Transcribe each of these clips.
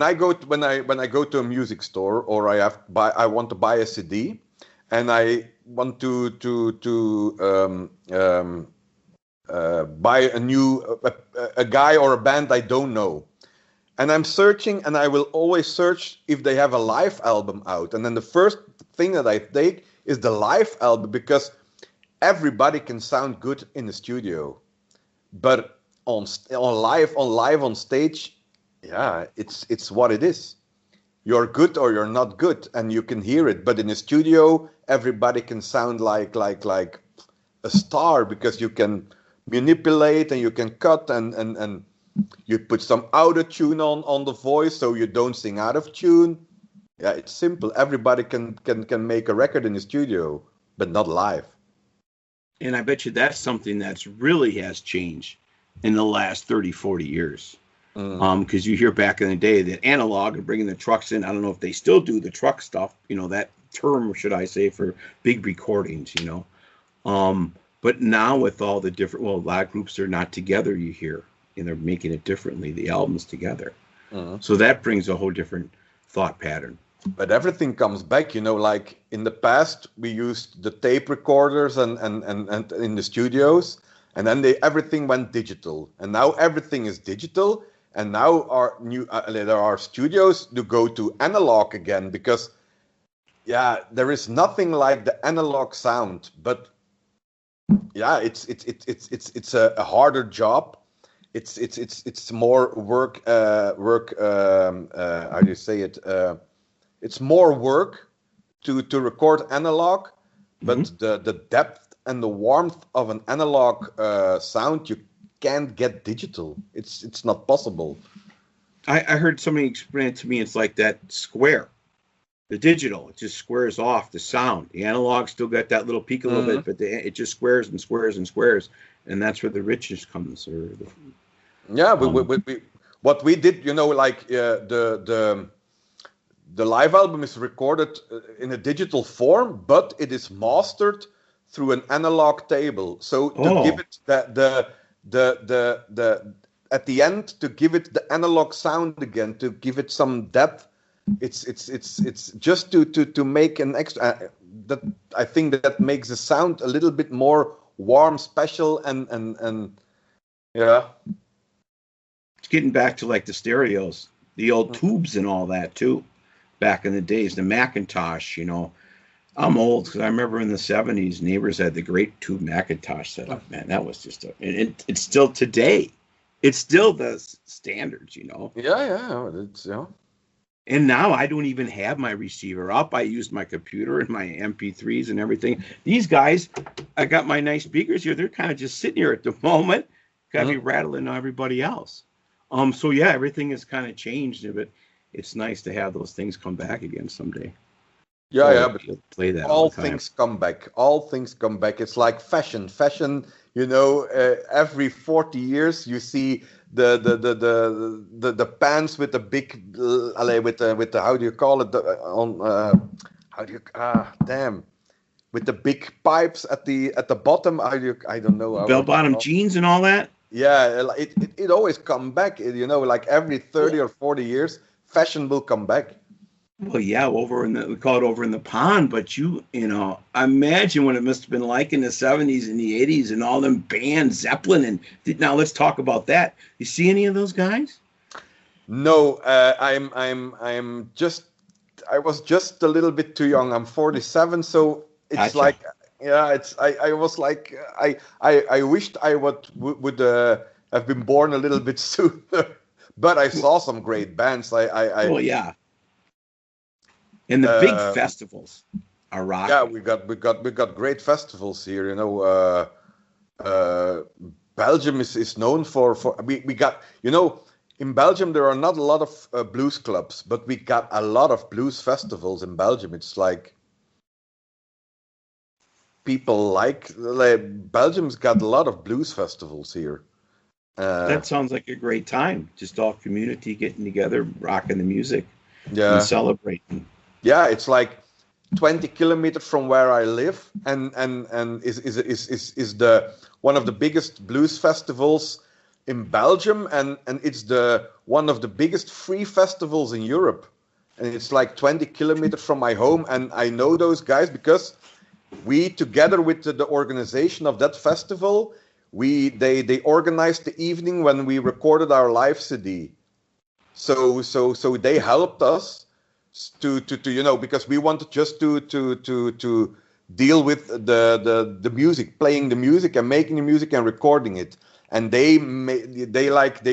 I go to a music store, or I want to buy a CD, and I want to buy a guy or a band I don't know. And I'm searching, and I will always search if they have a live album out. And then the first thing that I take is the live album, because everybody can sound good in the studio, but on live on stage, yeah, it's what it is. You're good or you're not good, and you can hear it. But in the studio, everybody can sound like a star, because you can manipulate and you can cut and you put some auto tune on the voice so you don't sing out of tune. Yeah, it's simple. Everybody can make a record in the studio, but not live. And I bet you that's something that's really has changed in the last 30, 40 years. Because you hear back in the day that analog and bringing the trucks in, I don't know if they still do the truck stuff, that term, should I say, for big recordings, But now with all the different, a lot of groups are not together, you hear, and they're making it differently, the albums together. So that brings a whole different thought pattern. But everything comes back, like in the past, we used the tape recorders and in the studios, and then everything went digital. And now everything is digital. And now there are studios to go to analog again, because, yeah, there is nothing like the analog sound. But yeah, it's a harder job. It's more work. How do you say it? It's more work to record analog, but the depth and the warmth of an analog sound you can't get digital. It's not possible. I heard somebody explain it to me. It's like that square. The digital, it just squares off the sound. The analog still got that little peak a little bit, but it just squares and squares and squares, and that's where the richness comes. What we did, like the live album is recorded in a digital form, but it is mastered through an analog table. So to give it the at the end, to give it the analog sound again, to give it some depth. It's just to make an extra. That I think that makes the sound a little bit more warm, special, and yeah. It's getting back to like the stereos, the old tubes and all that too. Back in the days, the Macintosh. I'm old because I remember in the 70s, neighbors had the great tube Macintosh setup. Man, that was just it's still today. It's still the standards, Yeah, it's And now I don't even have my receiver up. I use my computer and my MP3s and everything. These guys, I got my nice speakers here. They're kind of just sitting here at the moment. Got to be rattling everybody else. So yeah, everything has kind of changed, but it's nice to have those things come back again someday. Yeah, but play that all things come back. All things come back. It's like fashion. Fashion, every 40 years you see the pants with the big with the how do you call it with the big pipes at the bottom. I don't know. Bell bottom jeans and all that. Yeah, it always come back. Like every 30 or 40 years, fashion will come back. Well, yeah, we call it over in the pond, but I imagine what it must have been like in the 70s and the 80s and all them bands, Zeppelin, and now let's talk about that. You see any of those guys? No, I was just a little bit too young. I'm 47, so it's gotcha. Like, yeah, I was like, I wished I would have been born a little bit sooner, but I saw some great bands. Well, yeah. And the big festivals are rocking. Yeah, we got great festivals here. Belgium is known for we got in Belgium there are not a lot of blues clubs, but we got a lot of blues festivals in Belgium. It's like people like Belgium's got a lot of blues festivals here. That sounds like a great time. Just all community getting together, rocking the music, and celebrating. Yeah, it's like 20 kilometers from where I live, and is the one of the biggest blues festivals in Belgium, and it's the one of the biggest free festivals in Europe, and it's like 20 kilometers from my home, and I know those guys because we, together with the organization of that festival, they organized the evening when we recorded our live CD. So they helped us to because we wanted just to deal with the music, playing the music and making the music and recording it. And they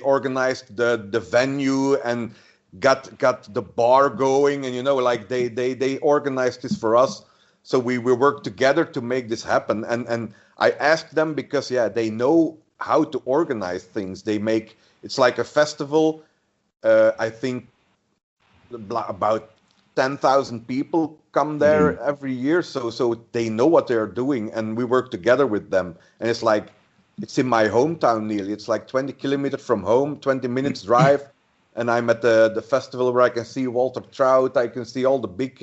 organized the venue and got the bar going, and they organized this for us. So we worked together to make this happen. And I asked them because they know how to organize things. It's like a festival. I think about 10,000 people come there every year, so they know what they're doing, and we work together with them. And it's in my hometown nearly. It's like 20 kilometers from home, 20 minutes drive, and I'm at the festival where I can see Walter Trout, I can see all the big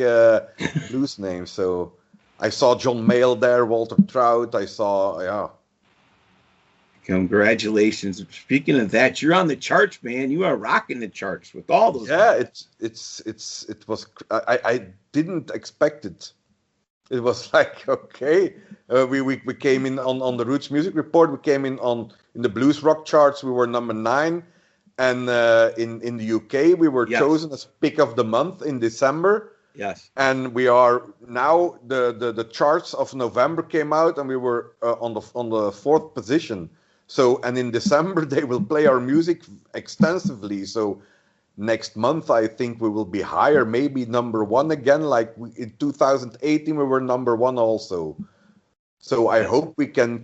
blues names. So I saw John Mayall there, Walter Trout. I saw Congratulations. Speaking of that, you're on the charts, man. You are rocking the charts with all those. Yeah, it was. I didn't expect it. It was like, okay, we came in on the Roots Music Report. We came in the blues rock charts. We were number 9, and in the UK we were chosen as pick of the month in December. Yes. And we are now the charts of November came out, and we were on the 4th position. So, and in December they will play our music extensively. So next month I think we will be higher, maybe number 1 again. Like in 2018 we were number 1 also. So I hope we can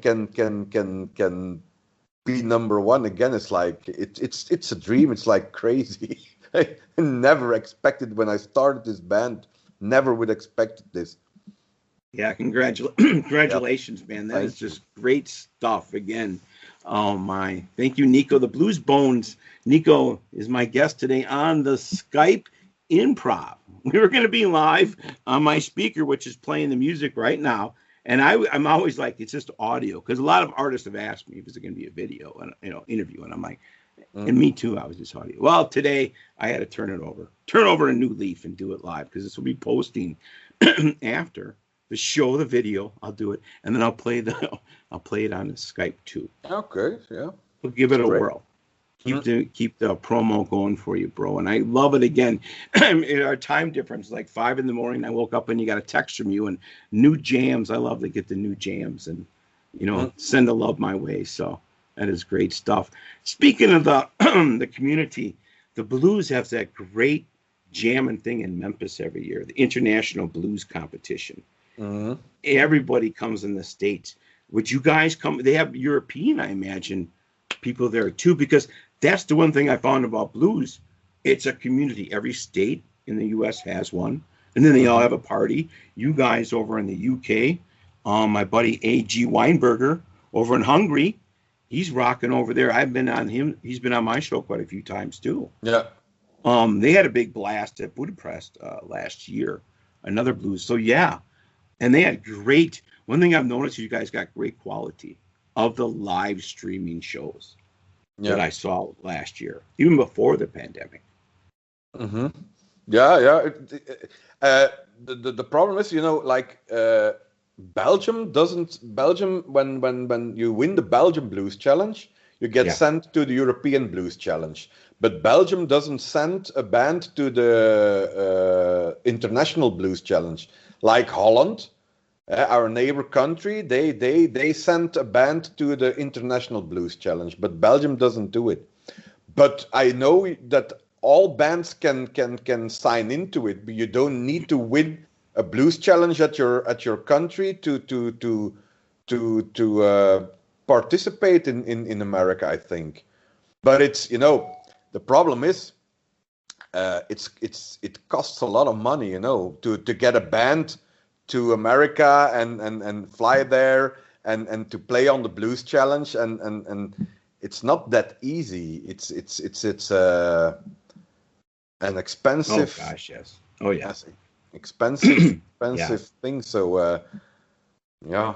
be number 1 again. It's like it's a dream. It's like crazy. I never expected when I started this band. Never would expect this. Yeah, congratulations, man. That is just great stuff. Again, oh my. Thank you, Nico, the Bluesbones. Nico is my guest today on the Skype Improv. We were going to be live on my speaker, which is playing the music right now. And I'm always like, it's just audio, because a lot of artists have asked me if it's going to be a video and interview, and I'm like, and me too, I was just audio. Well, today I had to turn over a new leaf and do it live, because this will be posting after the show, the video. I'll do it, and then I'll play it on the Skype too. Okay, yeah. We'll give it a whirl. Keep the promo going for you, bro. And I love it. Again, our time difference, like 5 a.m. I woke up and you got a text from you and new jams. I love to get the new jams and send the love my way. So that is great stuff. Speaking of the the community, the blues have that great jamming thing in Memphis every year, the International Blues Competition. Everybody comes in the States. Would you guys come? They have European, I imagine, people there too, because that's the one thing I found about blues. It's a community. Every state in the U.S. has one, and then they all have a party. You guys over in the U.K., my buddy A.G. Weinberger over in Hungary, he's rocking over there. I've been on him. He's been on my show quite a few times too. Yeah. They had a big blast at Budapest last year, another blues. So yeah, and they had great. One thing I've noticed, you guys got great quality of the live streaming shows that I saw last year, even before the pandemic. Yeah. The problem is, Belgium, when you win the Belgian Blues Challenge, you get sent to the European Blues Challenge. But Belgium doesn't send a band to the International Blues Challenge, like Holland. Our neighbor country, they sent a band to the International Blues Challenge, but Belgium doesn't do it. But I know that all bands can sign into it, but you don't need to win a blues challenge at your country to participate in America, I think. But it's the problem is it costs a lot of money, to get a band to America and fly there and to play on the Blues Challenge, and it's not that easy. It's an expensive. Oh gosh, yes. Oh yes. Expensive thing. So yeah.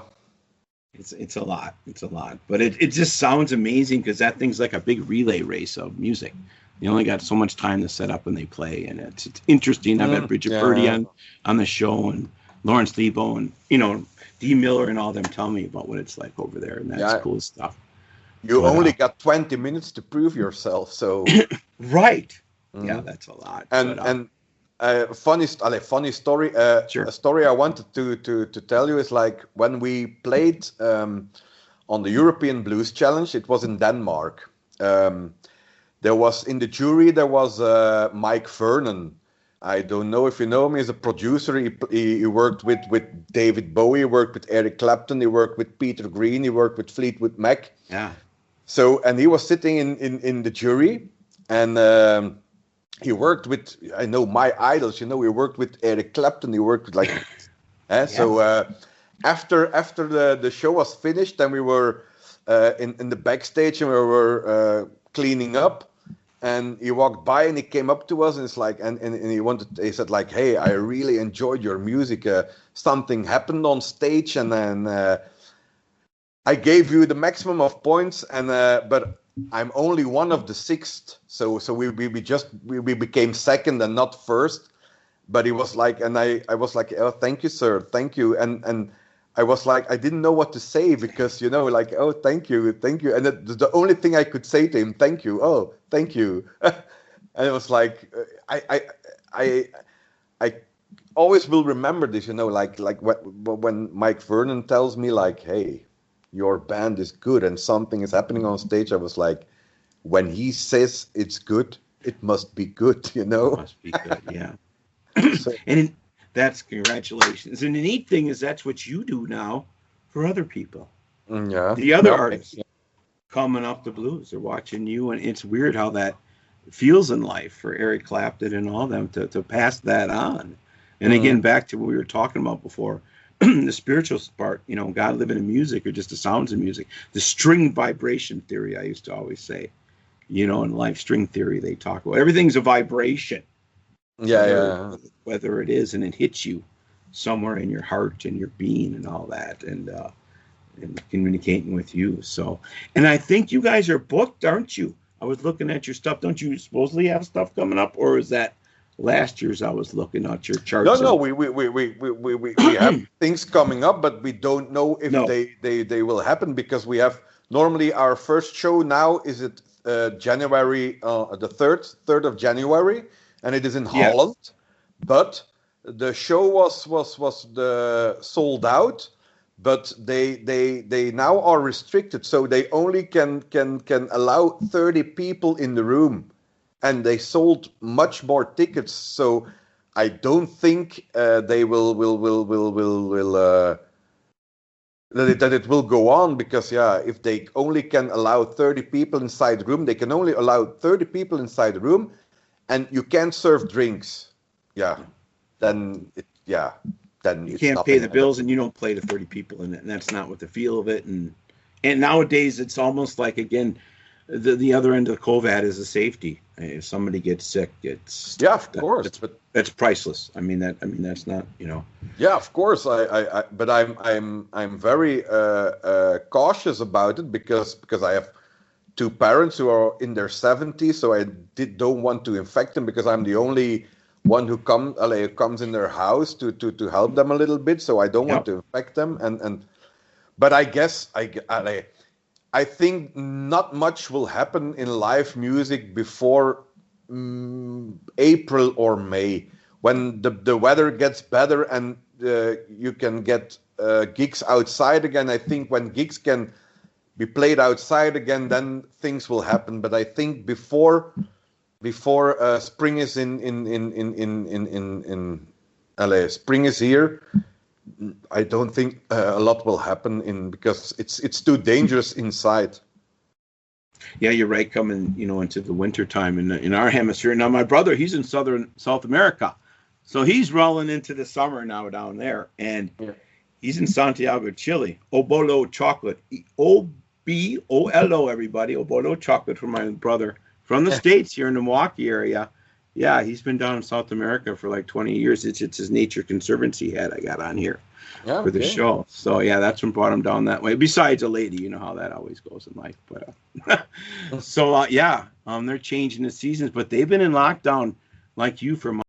It's a lot. It's a lot. But it just sounds amazing because that thing's like a big relay race of music. They only got so much time to set up when they play, and it's interesting. I've had Bridget Purdy on the show, and Lawrence Lebo, and Dee Miller, and all them tell me about what it's like over there, and that's cool stuff. You only got 20 minutes to prove yourself, so right. Yeah, that's a lot. And funny story. Sure. A story I wanted to tell you is like when we played on the European Blues Challenge. It was in Denmark. There was in the jury Mike Vernon. I don't know if you know him. He's a producer. He worked with David Bowie. He worked with Eric Clapton. He worked with Peter Green. He worked with Fleetwood Mac. Yeah. So, and he was sitting in the jury, and he worked with, I know, my idols. He worked with Eric Clapton. He worked with So after the show was finished, then we were in the backstage and we were cleaning up. And he walked by and he came up to us and it's like, and he said like, hey, I really enjoyed your music. Something happened on stage and then I gave you the maximum of points but I'm only one of the sixth. So we became second and not first. But he was like, and I was like, oh, thank you, sir. Thank you. And I was like, I didn't know what to say because, like, oh, thank you. And the only thing I could say to him, thank you. Oh, thank you. And it was like, I always will remember this, like when Mike Vernon tells me like, hey, your band is good and something is happening on stage. I was like, when he says it's good, it must be good, It must be good, yeah. And that's congratulations. And the neat thing is that's what you do now for other people. Yeah. The other artists coming up the blues, they're watching you, and it's weird how that feels in life for Eric Clapton and all them to pass that on. And again, back to what we were talking about before, the spiritual part, God living in music or just the sounds of music. The string vibration theory, I used to always say, in life, string theory, they talk about everything's a vibration. Whether it is, and it hits you somewhere in your heart and your being and all that, and communicating with you. So, and I think you guys are booked, aren't you? I was looking at your stuff. Don't you supposedly have stuff coming up, or is that last year's? I was looking at your charts. No, we have things coming up, but we don't know if they will happen because we have normally our first show now is at January the 3rd of January. And it is in Holland, but the show was sold out, but they now are restricted, so they only can allow 30 people in the room, and they sold much more tickets. So I don't think they will that it will go on because if they only can allow 30 people inside the room, they can only allow 30 people inside the room. And you can't serve drinks, then you can't pay the bills, and you don't play to 30 people in it, and that's not what the feel of it. And nowadays, it's almost like again, the other end of COVID is the safety. If somebody gets sick, it's of course, but that's priceless. That's not Yeah, of course. But I'm very cautious about it because I have 2 parents who are in their 70s, so I don't want to infect them because I'm the only one who comes in their house to help them a little bit, so I don't want to infect them. But I guess I think not much will happen in live music before April or May, when the weather gets better and you can get gigs outside again. I think when gigs can be played outside again, then things will happen. But I think before spring is in LA, spring is here. I don't think a lot will happen because it's too dangerous inside. Yeah, you're right. Coming into the winter time in our hemisphere. Now my brother, he's in South America, so he's rolling into the summer now down there, and he's in Santiago, Chile. Obolo chocolate. OBOLO, everybody. Obolo chocolate from my brother from the States here in the Milwaukee area. Yeah, he's been down in South America for like 20 years. It's his nature conservancy hat I got on here Yeah, for the okay. show. So yeah, that's what brought him down that way. Besides a lady, you know how that always goes in life. But so yeah, they're changing the seasons, but they've been in lockdown like you for